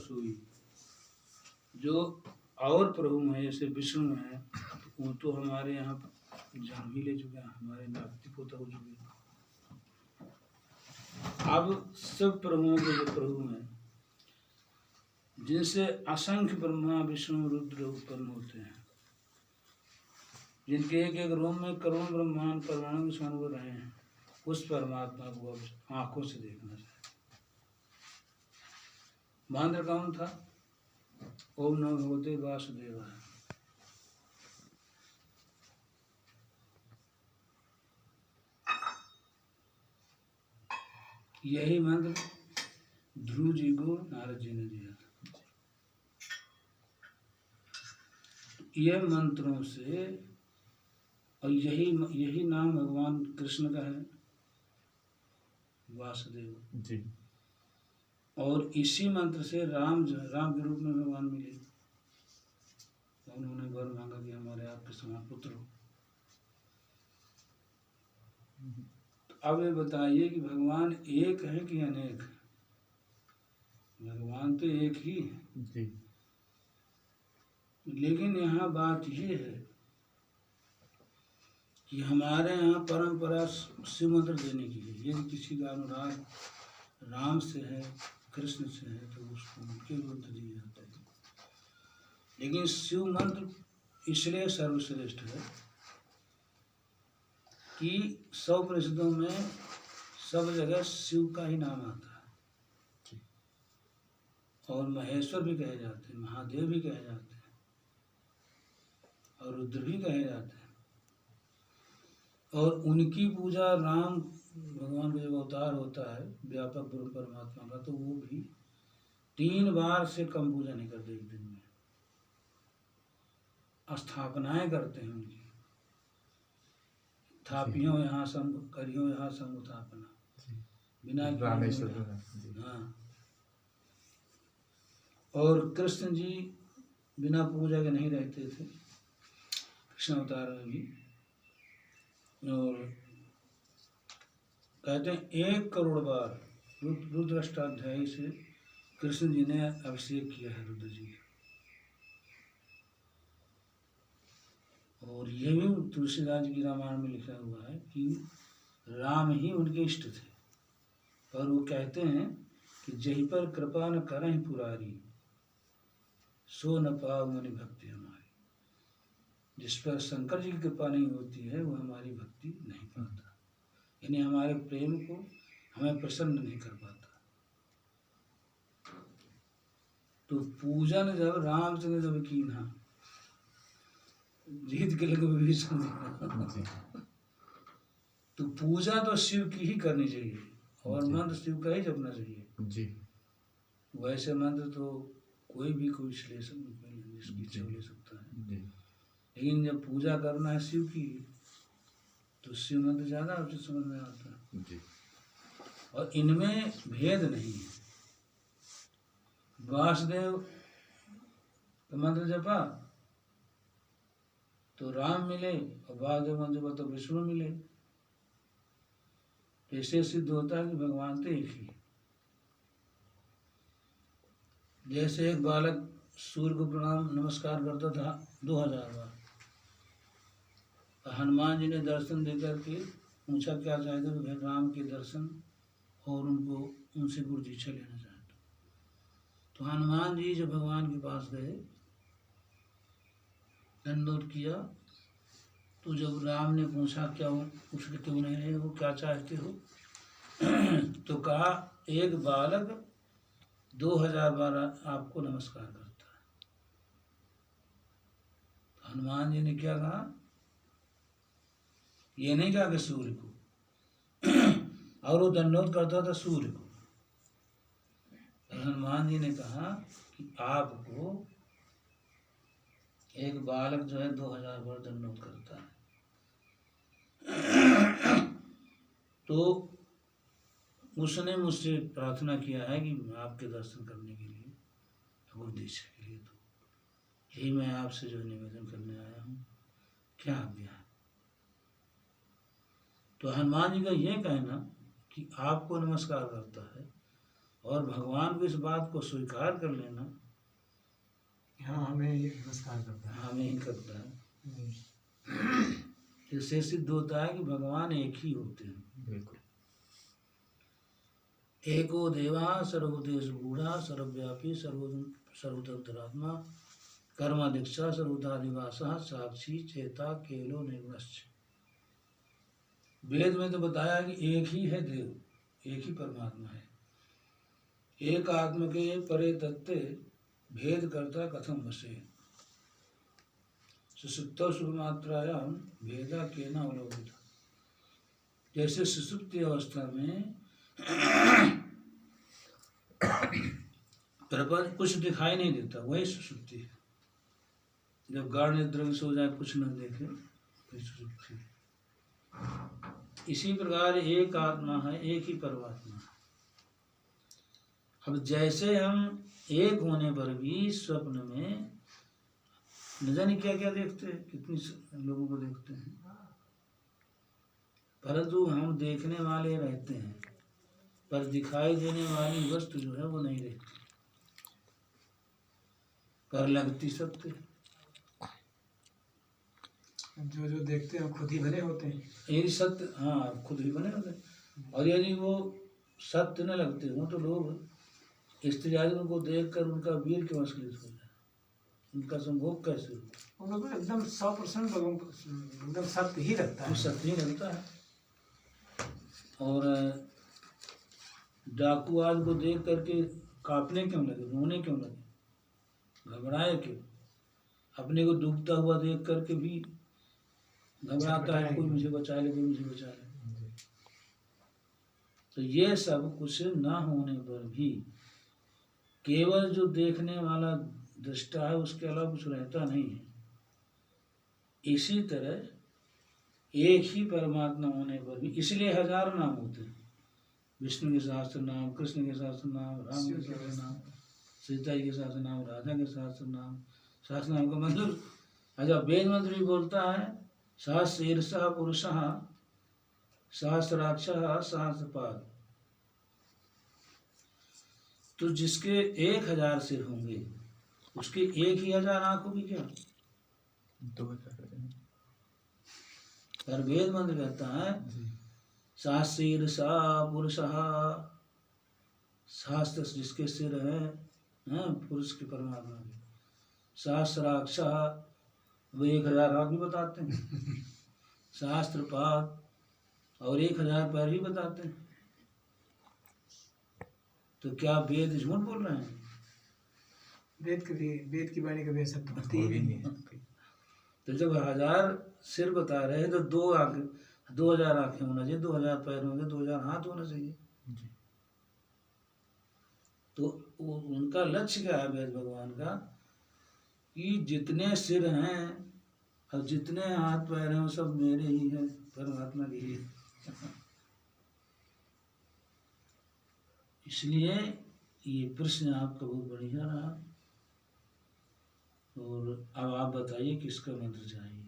सोई। जो और प्रभु हैं जैसे विष्णु हैं वो तो हमारे यहाँ जन्म ही ले चुके हैं, हमारे नाती पोता हो चुके हैं। अब सब प्रभुओं के जो प्रभु हैं जिनसे असंख्य ब्रह्मा विष्णु रुद्र उत्पन्न होते हैं, जिनके एक एक रोम में करोड़ ब्रह्मांड परमाणु के समान रहे हैं, उस परमात्मा को अब आंखों से देखना चाहिए। मंत्र कौन था? ओम नमो भगवते वासुदेवाय। यही मंत्र ध्रुव जी को नारद जी ने दिया था। यह मंत्रों से, और यही नाम भगवान कृष्ण का है, वासुदेव जी। और इसी मंत्र से राम के रूप में भगवान मिले, उन्होंने वर मांगा कि हमारे आपके समान पुत्र हो। अब ये बताइए कि भगवान एक है कि अनेक है? भगवान तो एक ही है जी। लेकिन यहाँ बात ये है कि हमारे यहाँ परंपरा शिव मंत्र देने की है। यदि किसी का अनुराग राम से है, कृष्ण से है, तो उसको उनके मंत्र दिए जाते हैं। लेकिन शिव मंत्र इसलिए सर्वश्रेष्ठ है कि 100 उपनिषदों में सब जगह शिव का ही नाम आता है, और महेश्वर भी कहे जाते हैं, महादेव भी कहे जाते हैं, और रुद्र भी कहे जाते हैं। और उनकी पूजा राम भगवान का जब अवतार होता है व्यापक ब्रह्म परमात्मा का, तो वो भी 3 बार से कम पूजा नहीं करते एक दिन में। स्थापनाएं करते हैं उनकी, थापियों यहाँ संग करियो यहाँ संग उत्थापना, बिना हाँ। और कृष्ण जी बिना पूजा के नहीं रहते थे कृष्ण अवतार में भी। और कहते हैं 1 करोड़ बार रुद्राष्टाध्यायी से कृष्ण जी ने अभिषेक किया है रुद्र जी। और ये भी तुलसीदास जी की रामायण में लिखा हुआ है कि राम ही उनके इष्ट थे, पर वो कहते हैं कि जहीं पर कृपा न करें पुरारी, सो न पाओ मनि भक्ति हमारी। जिस पर शंकर जी की कृपा नहीं होती है वो हमारी भक्ति नहीं पाता, यानी हमारे प्रेम को हमें प्रसन्न नहीं कर पाता। तो पूजन जब रामचंद्र जब की ना जीत के लिए विभीषण तो पूजा तो शिव की ही करनी चाहिए, और मंत्र शिव का ही जपना चाहिए जी। वैसे मंत्र तो कोई भी कोई विश्लेषण जिसकी इच्छा ले सकता है जी। लेकिन जब पूजा करना है शिव की, तो शिव मंत्र ज़्यादा उचित समझ में आता है जी। और इनमें भेद नहीं है। वासुदेव का मंत्र जपा तो राम मिले, और वासुदेव मंत्र जपा तो विष्णु मिले। ऐसे सिद्ध होता है कि भगवान तो एक ही। जैसे एक बालक सूर्य को प्रणाम नमस्कार करता था 2000 बार, हनुमान जी ने दर्शन देकर के पूछा क्या चाहते तो राम के दर्शन और उनसे गुरु दीक्षा लेना चाहते। तो हनुमान जी जब भगवान के पास गए, दंडोत किया, तो जब राम ने पूछा क्या उसके क्यों नहीं रहे हो, क्या चाहते हो, तो कहा एक बालक 2000 बार आपको नमस्कार करता है। तो हनुमान जी ने क्या कहा, ये नहीं कहा कि सूर्य को और वो दंडोत करता था सूर्य को। हनुमान जी ने कहा कि आपको एक बालक जो है 2000 बार दंडोत करता है, तो उसने मुझसे प्रार्थना किया है कि आपके दर्शन करने के लिए, गुरु दीक्षा के लिए, तो यही मैं आपसे जो निवेदन करने आया हूँ, क्या आज्ञा है। तो हनुमान जी का ये कहना कि आपको नमस्कार करता है, और भगवान को इस बात को स्वीकार कर लेना, हाँ हमें ये नमस्कार करता है। हमें ही करता है। इससे सिद्ध होता है कि भगवान एक ही होते हैं। बिल्कुल। एको देवा सर्वदेश गूढ़ा सर्वव्यापी सर्वतंत्रात्मा कर्म दीक्षा सर्वदादिवासा साक्षी चेता केलो निर्मश्च। वेद में तो बताया कि एक ही है देव, एक ही परमात्मा है। एक आत्म के परे तत्ते भेद करता कथम वसे सुसुप्त सुमात्रायाम भेदा केना अवलोकिता। जैसे सुसुप्ति अवस्था में प्रपंच कुछ दिखाई नहीं देता, वही सुसुप्ति है। जब गाढ़ निद्रा में सो जाए कुछ न देखे, वही सुसुप्ति है। इसी प्रकार एक आत्मा है, एक ही परमात्मा है। अब जैसे हम एक होने पर भी स्वप्न में न जाने क्या क्या देखते हैं, कितनी लोगों को देखते हैं, परंतु हम देखने वाले रहते हैं, पर दिखाई देने वाली वस्तु जो है वो नहीं रहती, पर लगती सत्य है। जो जो देखते हैं खुद ही बने होते हैं। यदि सत्य, हाँ खुद ही बने होते हैं। और यदि वो सत्य न लगते हो तो लोग स्त्री आदि को देख कर उनका वीर क्यों अस्खलित हो जाए, उनका संभोग कैसे हो? उनको एकदम 100% लोगों को एकदम सत्य ही लगता है। सत्य ही लगता है। और डाकू आदि को देख करके कांपने क्यों लगे, रोने क्यों लगे, घबराए क्यों? अपने को डूबता हुआ देख करके भी घबराता है, कोई मुझे बचा ले, कोई मुझे बचा ले। तो ये सब कुछ ना होने पर भी केवल जो देखने वाला दृष्टा है उसके अलावा कुछ रहता नहीं है। इसी तरह एक ही परमात्मा होने पर भी, इसलिए 1000 नाम होते हैं। विष्णु के सहस्त्र नाम, कृष्ण के सहस्त्र नाम, राम के सहस्त्र नाम, सीता जी के सहस्त्र नाम, राधा के सहस्त्र नाम। सहस्त्र नाम का मतलब अच्छा वेद मंत्र भी बोलता है सहस्रीर्षः पुरुषः सहस्राक्षः सहस्रपाद। तो जिसके 1000 सिर होंगे उसके एक ही 1000 आंख होगी क्या? 2000। पर वेद मंत्र कहता है सहस्रीर्षः पुरुषः, सहस्त्र जिसके सिर हैं पुरुष के परमात्मा के, सहस्राक्षः वो 1000 आंख भी बताते हैं, सहस्त्रपाद और 1000 पैर भी बताते हैं। तो क्या वेद झूठ बोल रहे हैं? वेद की वाणी कभी सत्य होती ही नहीं है। तो जब 1000 सिर बता रहे हैं तो 2000 आंखें होना चाहिए, 2000 पैर होंगे, 2000 हाथ होना चाहिए। तो उनका लक्ष्य क्या है वेद भगवान का कि जितने सिर हैं और जितने हाथ पैर हैं वो सब मेरे ही हैं, परमात्मा के ही। इसलिए ये प्रश्न आपका बहुत बढ़िया रहा। और अब आप बताइए किसका मंत्र चाहिए?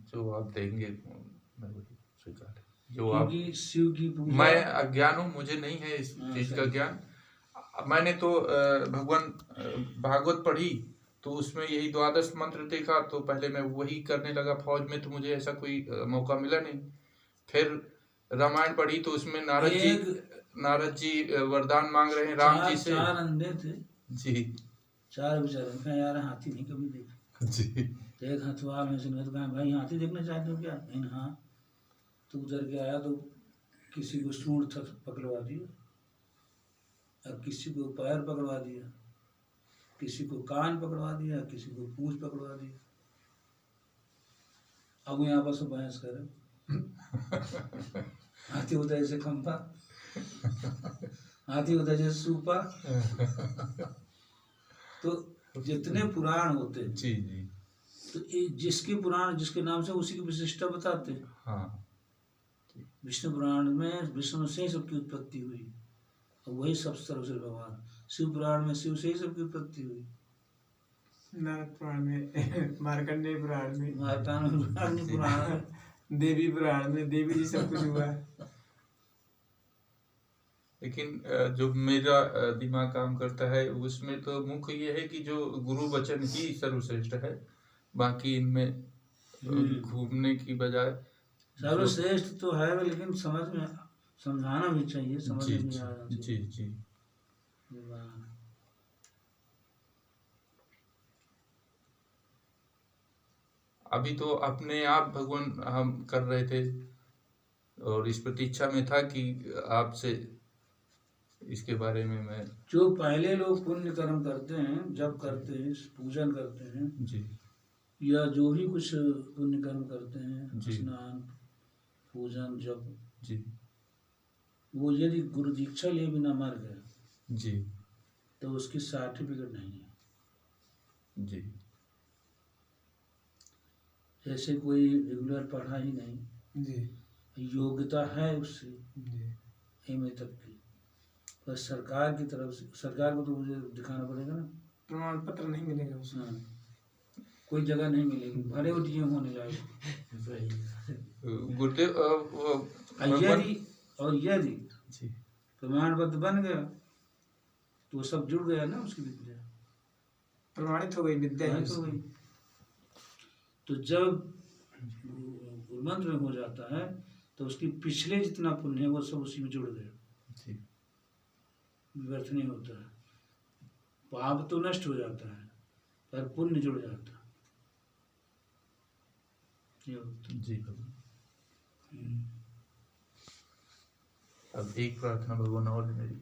जो आप देंगे मैं वही स्वीकार है। जो आप, क्योंकि शिव की पूजा, मैं अज्ञान हूँ, मुझे नहीं है इस चीज का ज्ञान। मैंने तो भगवान भागवत पढ़ी तो उसमें यही 12 मंत्र देखा, तो पहले मैं वही करने लगा। फौज में तो मुझे ऐसा कोई मौका मिला नहीं। फिर रामायण पढ़ी तो उसमें नारद जी वरदान मांग रहे हैं राम जी से। 4 अंधे थे जी, 4 बेचारे, यार हाथी नहीं कभी देखा जी। तो एक हथवार में से कहा भाई हाथी देखना चाहते हो क्या? नहीं। हाँ। तो उधर के आया तो किसी को सूंड पकड़वा दिया और किसी को पैर पकड़वा दिया, किसी को कान पकड़वा दिया, किसी को पूंछ पकड़वा दिया। अब यहाँ पर सब बहस करे। हाथी होता है जैसे खंभा, हाथी होता है जैसे सूपा। तो जितने पुराण होते हैं जी जी, तो जिसके पुराण जिसके नाम से उसी की विशिष्टता बताते हैं। हाँ। विष्णु पुराण में विष्णु से ही सबकी उत्पत्ति हुई और वही सब सर्वश्रेष्ठ भगवान। शिव पुराण में शिव से ही सबकी उत्पत्ति हुई। नारद पुराण में, मार्कंडेय पुराण में, मार्कंडेय पुराण में, देवी पुराण में देवी जी सब कुछ हुआ है। लेकिन जो मेरा दिमाग काम करता है उसमें तो मुख्य ये है कि जो गुरु वचन ही सर्वश्रेष्ठ है। बाकी इनमें घूमने की बजाय सर्वश्रेष्ठ तो है, लेकिन समझ में समझाना भी चाहिए, समझ जी में आना जी चाहिए। जी जी। वाह। अभी तो अपने आप भगवान हम कर रहे थे और इस प्रतीक्षा में था कि आपसे इसके बारे में मैं जो पहले लोग पुण्य कर्म करते हैं, जब करते हैं, पूजन करते हैं, जी या जो भी कुछ पुण्य कर्म करते हैं, जी। स्नान पूजन जब, जी वो यदि गुरु दीक्षा लिए बिना मर गए जी तो उसकी सर्टिफिकेट नहीं है। जी जैसे कोई रेगुलर पढ़ा ही नहीं, जी योग्यता है उससे जी। एमए तक की, पर सरकार की तरफ से, सरकार को तो मुझे दिखाना पड़ेगा ना, प्रमाण पत्र नहीं मिलेगा उसमें। हाँ, कोई जगह नहीं मिलेगी, भरे उठिए होने लायक। गुरुदेव यदि जी प्रमाण पत्र बन गया तो सब जुड़ गया ना, उसकी विद्या प्रमाणित हो गई विद्या ही हो गई। तो जब मंत्र में हो जाता है तो उसकी पिछले जितना पुण्य है वो सब उसी में जुड़ गया, जी व्यर्थ नहीं होता है। पाप तो नष्ट हो जाता है पर पुण्य जुड़ जाता है, ये होता है। जी भगवान। अब एक प्रार्थना भगवान और है मेरी।